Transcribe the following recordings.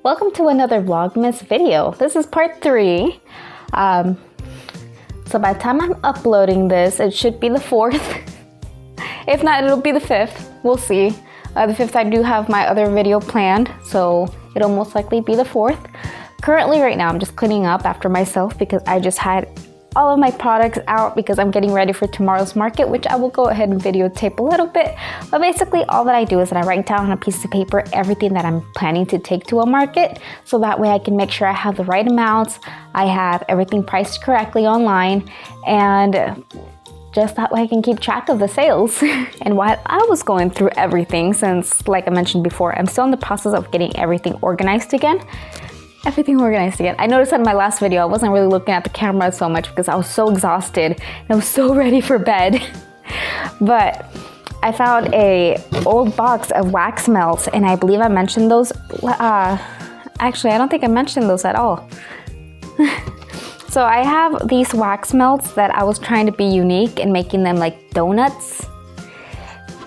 Welcome to another Vlogmas video. This is part 3. So by the time I'm uploading this, it should be the 4th. If not, it'll be the 5th. We'll see. The 5th I do have my other video planned, so it'll most likely be the 4th. Currently right now I'm just cleaning up after myself because I just had all of my products out because I'm getting ready for tomorrow's market, which I will go ahead and videotape a little bit. But basically all that I do is that I write down on a piece of paper everything that I'm planning to take to a market, so that way I can make sure I have the right amounts, I have everything priced correctly online, and just that way I can keep track of the sales. And while I was going through everything, since like I mentioned before, I'm still in the process of getting everything organized again. I noticed that in my last video I wasn't really looking at the camera so much because I was so exhausted and I was so ready for bed. But I found a old box of wax melts, and I believe I mentioned those. Actually, I don't think I mentioned those at all. So I have these wax melts that I was trying to be unique and making them like donuts.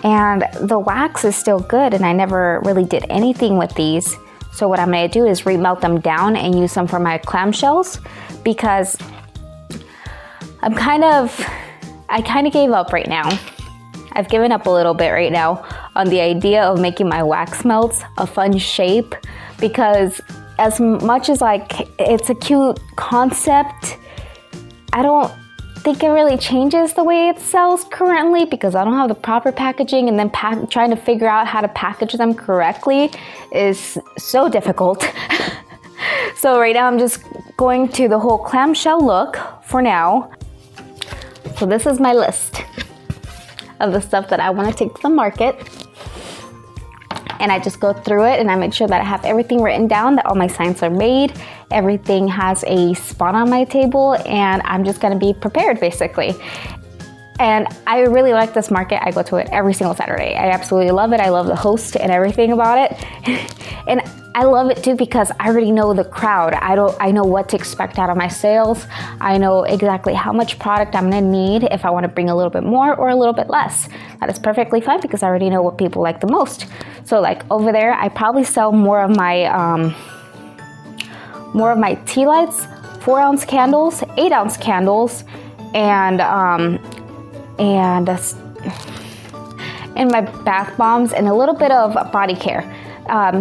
And the wax is still good, and I never really did anything with these. So what I'm gonna do is remelt them down and use them for my clamshells, because I kind of gave up right now. I've given up a little bit right now on the idea of making my wax melts a fun shape, because as much as like it's a cute concept, I don't think it really changes the way it sells currently, because I don't have the proper packaging, and then trying to figure out how to package them correctly is so difficult. So right now I'm just going to the whole clamshell look for now. So this is my list of the stuff that I want to take to the market, and I just go through it and I make sure that I have everything written down, that all my signs are made, everything has a spot on my table, and I'm just gonna be prepared basically. And I really like this market. I go to it every single Saturday. I absolutely love it. I love the host and everything about it. And I love it too because I already know the crowd. I know what to expect out of my sales. I know exactly how much product I'm gonna need, if I wanna bring a little bit more or a little bit less. That is perfectly fine because I already know what people like the most. So like over there, I probably sell more of my tea lights, 4-ounce candles, 8-ounce candles, and my bath bombs, and a little bit of body care.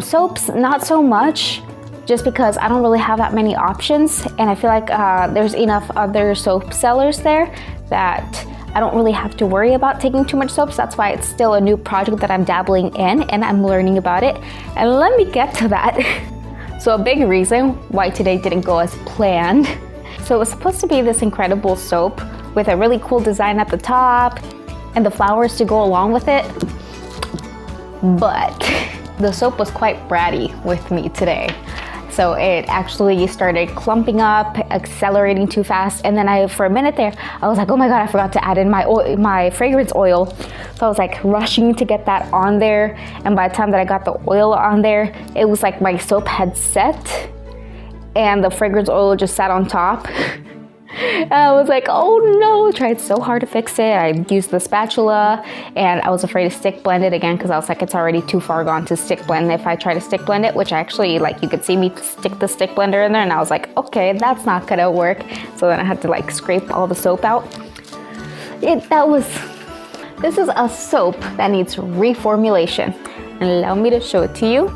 Soaps, not so much, just because I don't really have that many options, and I feel like there's enough other soap sellers there that I don't really have to worry about taking too much soaps. That's why it's still a new project that I'm dabbling in, and I'm learning about it. And let me get to that. So a big reason why today didn't go as planned. So it was supposed to be this incredible soap with a really cool design at the top and the flowers to go along with it. But the soap was quite bratty with me today. So it actually started clumping up, accelerating too fast. And then for a minute there, I was like, oh my God, I forgot to add in my fragrance oil. So I was like rushing to get that on there. And by the time that I got the oil on there, it was like my soap had set and the fragrance oil just sat on top. And I was like, oh no, I tried so hard to fix it. I used the spatula and I was afraid to stick blend it again because I was like, it's already too far gone to stick blend if I try to stick blend it, which I actually, like, you could see me stick the stick blender in there, and I was like, okay, that's not gonna work. So then I had to like scrape all the soap out. This is a soap that needs reformulation. And allow me to show it to you.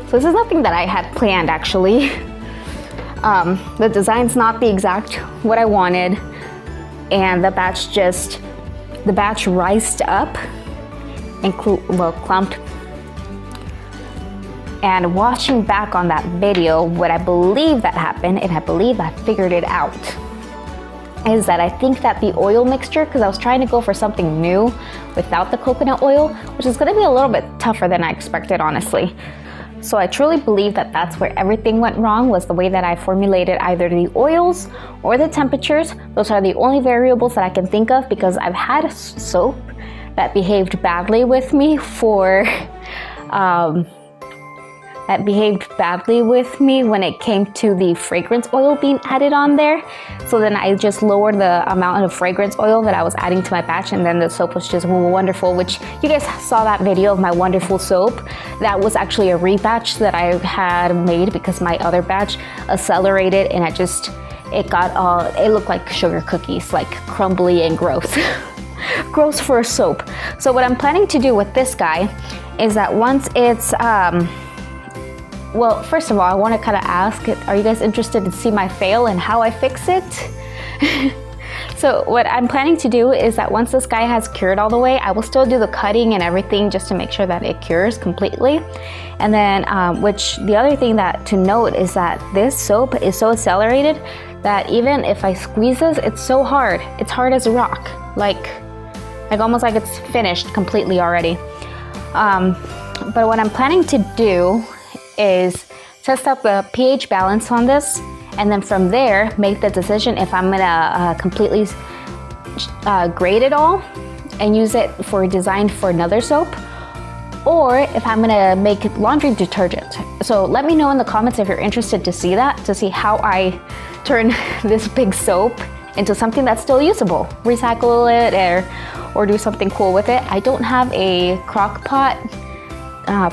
So this is nothing that I had planned actually. The design's not the exact what I wanted, and the batch rised up and clumped. And watching back on that video, what I believe that happened, and I believe I figured it out, is that I think that the oil mixture, because I was trying to go for something new without the coconut oil, which is gonna be a little bit tougher than I expected, honestly. So I truly believe that that's where everything went wrong, was the way that I formulated either the oils or the temperatures. Those are the only variables that I can think of, because I've had soap that behaved badly with me for that behaved badly with me when it came to the fragrance oil being added on there. So then I just lowered the amount of fragrance oil that I was adding to my batch, and then the soap was just wonderful, which you guys saw that video of my wonderful soap. That was actually a rebatch that I had made because my other batch accelerated, and it looked like sugar cookies, like crumbly and gross. Gross for a soap. So what I'm planning to do with this guy is that once it's well, first of all, I want to kind of ask, are you guys interested to see my fail and how I fix it? So what I'm planning to do is that once this guy has cured all the way, I will still do the cutting and everything just to make sure that it cures completely. And then, which the other thing that to note is that this soap is so accelerated that even if I squeeze this, it's so hard. It's hard as a rock, like almost like it's finished completely already. But what I'm planning to do is test out the pH balance on this, and then from there make the decision if I'm gonna completely grade it all and use it for design for another soap, or if I'm gonna make laundry detergent. So let me know in the comments if you're interested to see that, to see how I turn this big soap into something that's still usable, recycle it or do something cool with it. I don't have a crock pot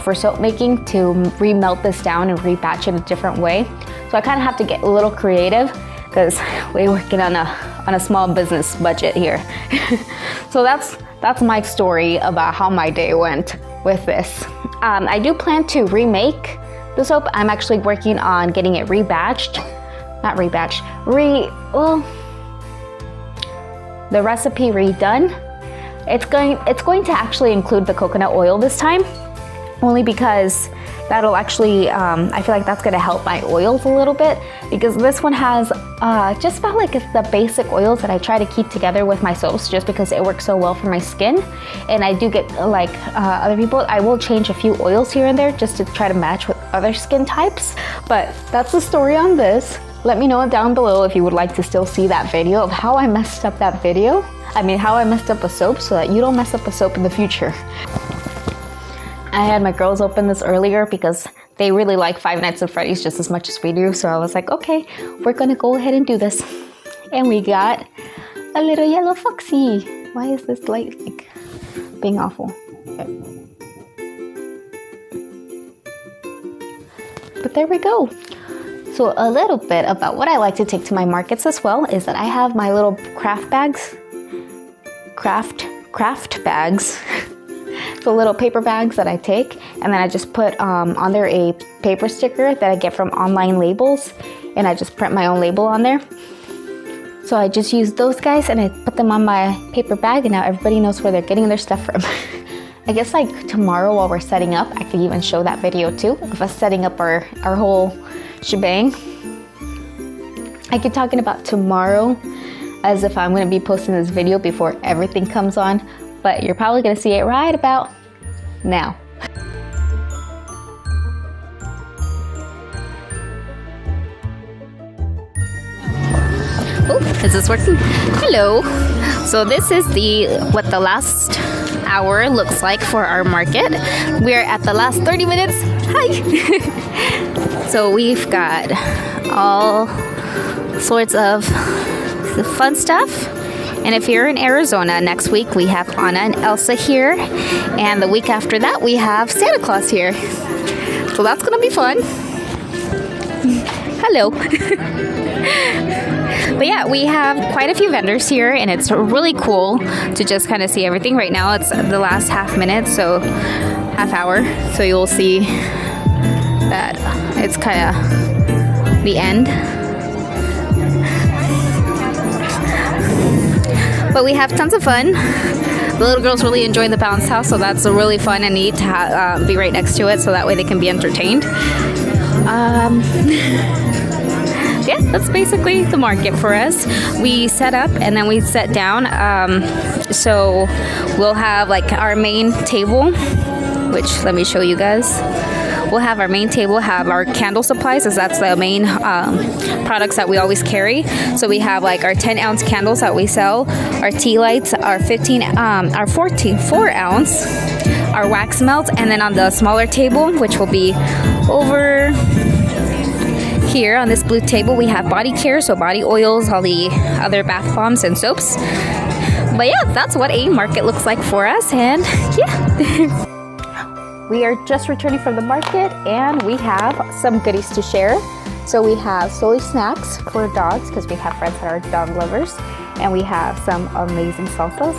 for soap making to remelt this down and rebatch it a different way. So I kind of have to get a little creative because we're working on a small business budget here. So that's my story about how my day went with this. I do plan to remake the soap. I'm actually working on getting it rebatched. Not rebatched, the recipe redone. It's going to actually include the coconut oil this time, only because that'll actually, I feel like that's gonna help my oils a little bit, because this one has just about like the basic oils that I try to keep together with my soaps just because it works so well for my skin. And I do get like other people, I will change a few oils here and there just to try to match with other skin types. But that's the story on this. Let me know down below if you would like to still see that video of how I messed up that video. I mean, how I messed up a soap so that you don't mess up a soap in the future. I had my girls open this earlier because they really like Five Nights at Freddy's just as much as we do. So I was like, okay, we're gonna go ahead and do this. And we got a little yellow foxy. Why is this light like being awful? But there we go. So a little bit about what I like to take to my markets as well is that I have my little craft bags. Craft bags. The little paper bags that I take, and then I just put on there a paper sticker that I get from online labels, and I just print my own label on there. So I just use those guys and I put them on my paper bag, and now everybody knows where they're getting their stuff from. I guess like tomorrow while we're setting up, I could even show that video too of us setting up our whole shebang. I keep talking about tomorrow as if I'm going to be posting this video before everything comes on, but you're probably going to see it right about now. Oh, is this working? Hello. So this is what the last hour looks like for our market. We're at the last 30 minutes. Hi. So we've got all sorts of fun stuff. And if you're in Arizona, next week we have Anna and Elsa here. And the week after that, we have Santa Claus here. So that's gonna be fun. Hello. But yeah, we have quite a few vendors here, and it's really cool to just kind of see everything. Right now it's the last half hour. So you'll see that it's kind of the end. But we have tons of fun. The little girls really enjoy the bounce house, so that's really fun and neat to be right next to it, so that way they can be entertained. Yeah, that's basically the market for us. We set up and then we set down. So we'll have like our main table, which let me show you guys. we'll have our main table, have our candle supplies, as that's the main products that we always carry. So we have like our 10-ounce candles that we sell, our tea lights, our 4-ounce, our wax melts, and then on the smaller table, which will be over here on this blue table, we have body care, so body oils, all the other bath bombs and soaps. But yeah, that's what a market looks like for us, and yeah. We are just returning from the market, and we have some goodies to share. So we have Solely snacks for dogs, because we have friends that are dog lovers, and we have some amazing salsas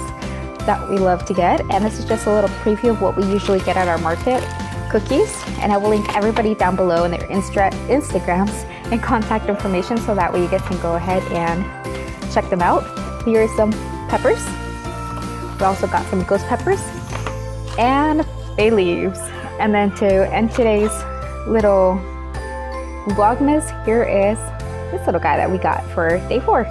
that we love to get. And this is just a little preview of what we usually get at our market. Cookies, and I will link everybody down below in their Instagrams and contact information, so that way you guys can go ahead and check them out. Here is some peppers. We also got some ghost peppers and bay leaves. And then to end today's little Vlogmas, here is this little guy that we got for day 4.